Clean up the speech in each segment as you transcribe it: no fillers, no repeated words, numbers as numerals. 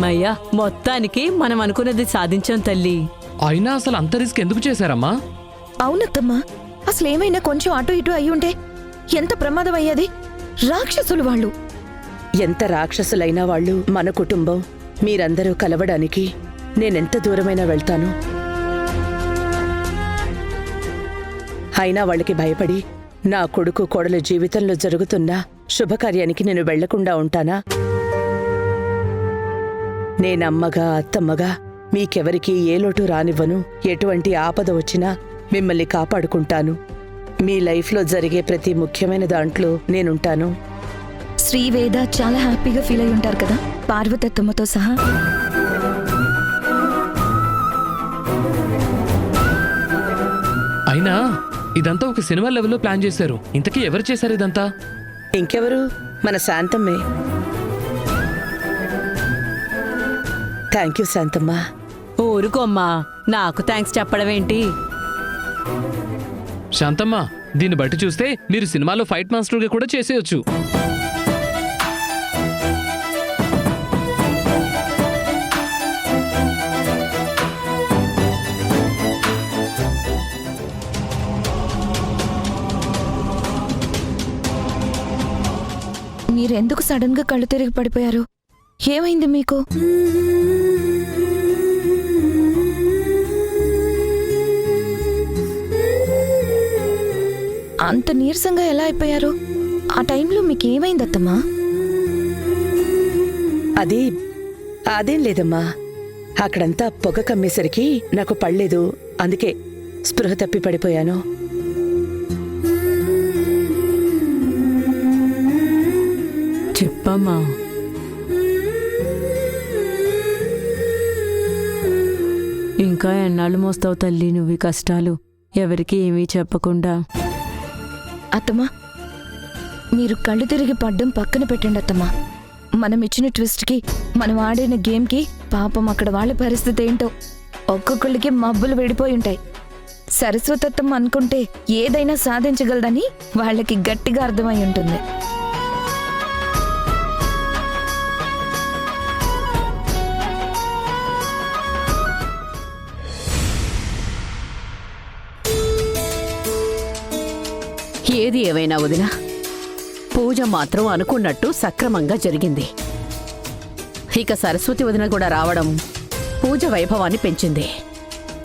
అమ్మయ్యా, మొత్తానికి మనం అనుకున్నది సాధించాం తల్లి. అయినా అసలు అంత రిస్క్ ఎందుకు చేశారమ్మా? అవునత్తమ్మా, అసలేమైనా కొంచెం అటు ఇటు అయ్యుంటే ఎంత ప్రమాదం అయ్యేది. రాక్షసులు వాళ్ళు. ఎంత రాక్షసులైనా వాళ్ళు మన కుటుంబం. మీరందరూ కలవడానికి నేనెంత దూరమైనా వెళ్తాను. అయినా వాళ్ళకి భయపడి నా కొడుకు కోడల జీవితంలో జరుగుతున్న శుభకార్యానికి నేను వెళ్లకుండా ఉంటానా? నేనమ్మగా అత్తమ్మగా మీకెవరికీ ఏ లోటు రానివ్వను. ఎటువంటి ఆపద వచ్చినా మిమ్మల్ని కాపాడుకుంటాను. మీ లైఫ్లో జరిగే ప్రతి ముఖ్యమైన దాంట్లో నేనుంటాను. శ్రీవేద చాలా హ్యాపీగా ఫీల్ అయి ఉంటారు కదా, పార్వతత్తమ్మతో సహా. అయినా ఇదంతా ఒక సినిమా లెవెల్లో ప్లాన్ చేశారు. ఇంతకీ ఎవరు చేశారు ఇదంతా? ఇంకెవరు? మన శాంతమ్మే. Thank you Shantamma. ఊరుకోమ్మా, నాకు థ్యాంక్స్ చెప్పడం ఏంటి? శాంతమ్మ, దీన్ని బట్టి చూస్తే మీరు సినిమాలో ఫైట్ మాస్టర్గా కూడా చేసేయచ్చు. మీరెందుకు సడన్ గా కళ్ళు తిరిగి పడిపోయారు? ఏమైంది మీకు? అంత నీరసంగా ఎలా అయిపోయారు? ఆ టైంలో మీకేమైందత్తమ్మా? అదేం లేదమ్మా. అక్కడంతా పొగ కమ్మేసరికి నాకు పడలేదు. అందుకే స్పృహ తప్పి పడిపోయాను. చెప్పమ్మా. ఇంకా ఎన్నాళ్ళు మోస్తావు తల్లి నువ్వు ఈ కష్టాలు? ఎవరికి ఏమీ చెప్పకుండా. అత్తమ్మా, మీరు కళ్ళు తిరిగి పడ్డం పక్కన పెట్టండి అత్తమ్మా. మనం ఇచ్చిన ట్విస్ట్కి, మనం ఆడిన గేమ్కి పాపం అక్కడ వాళ్ళ పరిస్థితి ఏంటో. ఒక్కొక్కళ్ళకి మబ్బులు విడిపోయి ఉంటాయి. సరస్వతత్వం అనుకుంటే ఏదైనా సాధించగలదని వాళ్ళకి గట్టిగా అర్థమై ఉంటుంది. ఏది ఏవైనా వదినా, పూజ మాత్రం అనుకున్నట్టు సక్రమంగా జరిగింది. ఇక సరస్వతి వదిన కూడా రావడం పూజ వైభవాన్ని పెంచింది.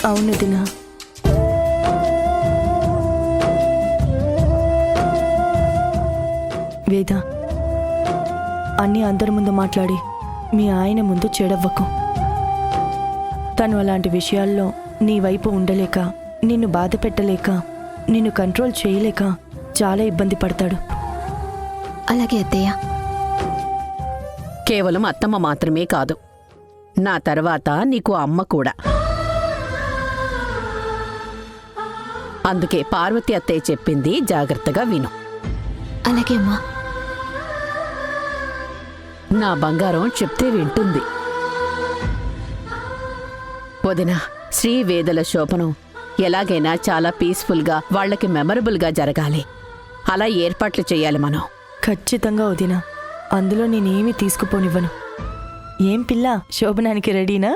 అవును దినా. వేద, అన్నీ అందరి ముందు మాట్లాడి మీ ఆయన ముందు చెడవ్వకు. తను అలాంటి విషయాల్లో నీ వైపు ఉండలేక, నిన్ను బాధ పెట్టలేక, నిన్ను కంట్రోల్ చేయలేక చాలా ఇబ్బంది పడతాడు. అలాగే అత్తయ్య. కేవలం అత్తమ్మ మాత్రమే కాదు, నా తర్వాత నీకు అమ్మ కూడా. అందుకే పార్వతి అత్తయ్య చెప్పింది జాగ్రత్తగా విను. అలాగే అమ్మా. నా బంగారం చెప్తే వింటుంది. వదినా, శ్రీవేదల శోభనం ఎలాగైనా చాలా పీస్ఫుల్గా, వాళ్ళకి మెమరబుల్గా జరగాలి. అలా ఏర్పాట్లు చేయాలి మనం. ఖచ్చితంగా వదినా, అందులో నేనేమీ తీసుకుపోనివ్వను. ఏం పిల్ల, శోభనానికి రెడీనా?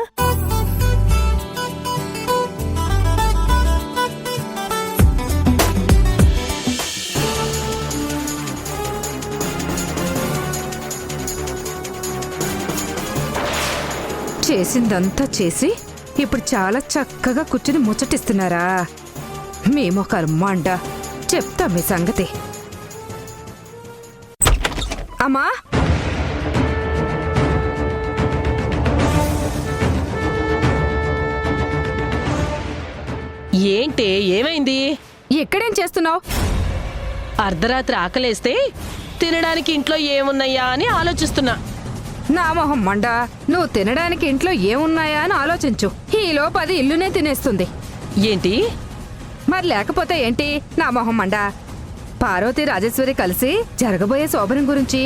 చేసిందంతా చేసి ఇప్పుడు చాలా చక్కగా కూర్చుని ముచ్చటిస్తున్నారా? మేము కర్మాండ చెప్తా మీ సంగతి. అమ్మా, ఏంటే, ఏమైంది? ఎక్కడేం చేస్తున్నావు? అర్ధరాత్రి ఆకలేస్తే తినడానికి ఇంట్లో ఏమున్నాయా అని ఆలోచిస్తున్నా. నా మొహం మండా, నువ్వు తినడానికి ఇంట్లో ఏమున్నాయా అని ఆలోచించు. ఈలోపు అది ఇల్లునే తినేస్తుంది. ఏంటి? మరి లేకపోతే ఏంటి? నా మొహం మండా, పార్వతి రాజేశ్వరి కలిసి జరగబోయే శోభనం గురించి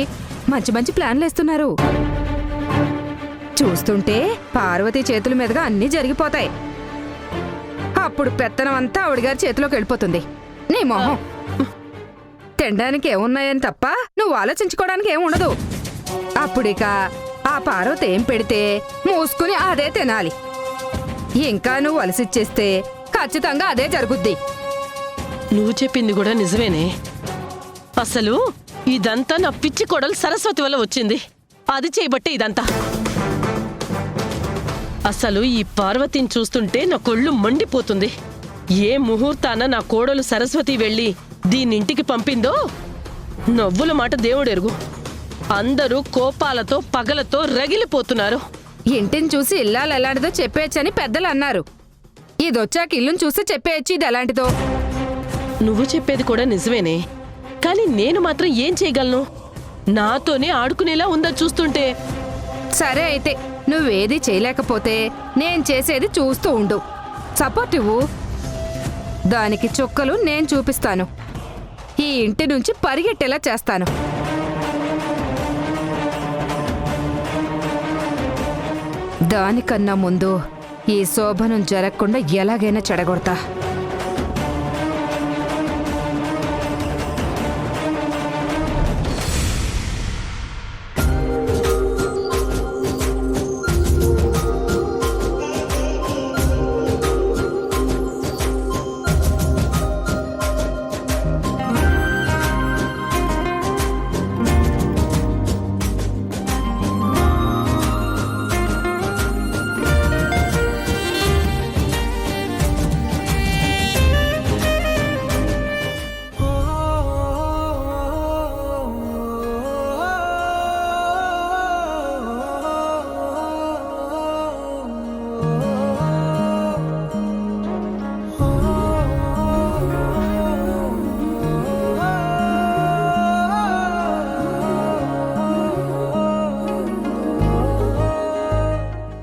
మంచి మంచి ప్లాన్లు వేస్తున్నారు. చూస్తుంటే పార్వతి చేతుల మీదుగా అన్నీ జరిగిపోతాయి. అప్పుడు పెత్తనం అంతా ఆవిడగారి చేతిలోకి వెళ్ళిపోతుంది. నీ మొహం. తినడానికి ఏమున్నాయని తప్ప నువ్వు ఆలోచించుకోవడానికి ఏముండదు. అప్పుడిక ఆ పార్వతి ఏం పెడితే మూసుకుని అదే తినాలి. ఇంకా నువ్వు అలసిచ్చేస్తే ఖచ్చితంగా అదే జరుగుద్ది. నువ్వు చెప్పింది కూడా నిజమేనే. అసలు ఇదంతా నా పిచ్చి కొడలు సరస్వతి వల్ల వచ్చింది. అది చేయబట్టే ఇదంతా. అసలు ఈ పార్వతిని చూస్తుంటే నా కొళ్ళు మండిపోతుంది. ఏ ముహూర్తాన నా కోడలు సరస్వతి వెళ్ళి దీన్నింటికి పంపిందో నవ్వుల మాట దేవుడెరుగు. అందరూ కోపాలతో పగలతో రగిలిపోతున్నారు. ఇంటిని చూసి ఇల్లాలు ఎలాంటిదో చెప్పేయచ్చని పెద్దలు అన్నారు. ఇదొచ్చాక ఇల్లుని చూసి చెప్పేయచ్చు ఇది ఎలాంటిదో. నువ్వు చెప్పేది కూడా నిజమేనే, కానీ నేను మాత్రం ఏం చేయగలను? నాతోనే ఆడుకునేలా ఉందా చూస్తుంటే. సరే అయితే నువ్వేది చేయలేకపోతే నేను చేసేది చూస్తూ ఉండు. సపోర్ట్ ఇవ్వు. దానికి చుక్కలు నేను చూపిస్తాను. ఈ ఇంటి నుంచి పరిగెట్టేలా చేస్తాను. దానికన్నా ముందు ఈ శోభనం జరగకుండా ఎలాగైనా చెడగొడతా.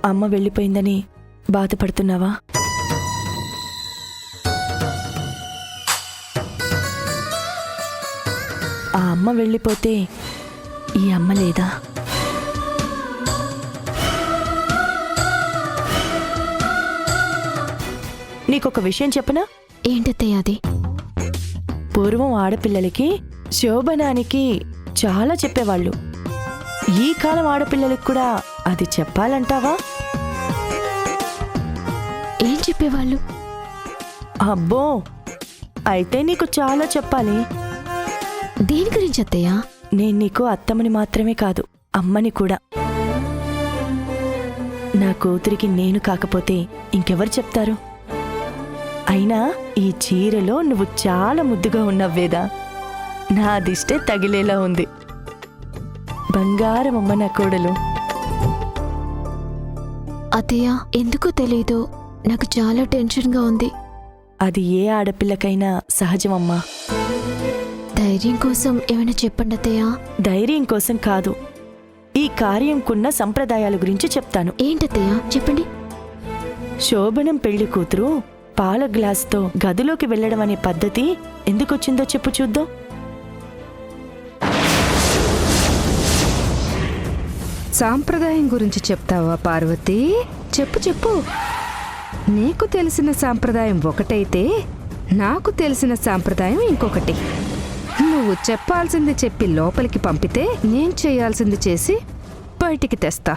అమ్మ వెళ్ళిపోయిందని బాధపడుతున్నావా? ఆ అమ్మ వెళ్ళిపోతే ఈ అమ్మ లేదా? నీకొక విషయం చెప్పనా? ఏంటత్తయ్య అది? పూర్వం ఆడపిల్లలకి శోభనానికి చాలా చెప్పేవాళ్ళు. ఈ కాలం ఆడపిల్లలకి కూడా అది చెప్పాలంటావా? ఏం చెప్పేవాళ్ళు? అబ్బో, అయితే నీకు చాలా చెప్పాలి. దేని గురించి అత్తయ్య? నేను నీకు అత్తమ్మని మాత్రమే కాదు, అమ్మని కూడా. నా కూతురికి నేను కాకపోతే ఇంకెవరు చెప్తారు? అయినా ఈ చీరలో నువ్వు చాలా ముద్దుగా ఉన్నావేదా. నా దిష్టే తగిలేలా ఉంది. బంగారమమ్మ నా కోడలు. అత్తయ్య, ఎందుకో తెలీదు, నాకు చాలా టెన్షన్గా ఉంది. అది ఏ ఆడపిల్లకైనా సహజమమ్మా. ధైర్యం కోసం ఏమైనా చెప్పండి అత్తయ్య. ధైర్యం కోసం కాదు, ఈ కార్యంకున్న సంప్రదాయాల గురించి చెప్తాను. ఏంటత్తయ్య చెప్పండి. శోభనం పెళ్లి కూతురు పాల గ్లాసుతో గదిలోకి వెళ్లడం అనే పద్ధతి ఎందుకొచ్చిందో చెప్పు చూద్దాం. సాంప్రదాయం గురించి చెప్తావా పార్వతి? చెప్పు చెప్పు. నీకు తెలిసిన సాంప్రదాయం ఒకటైతే నాకు తెలిసిన సాంప్రదాయం ఇంకొకటి. నువ్వు చెప్పాల్సింది చెప్పి లోపలికి పంపితే నేను చేయాల్సింది చేసి బయటికి తెస్తా.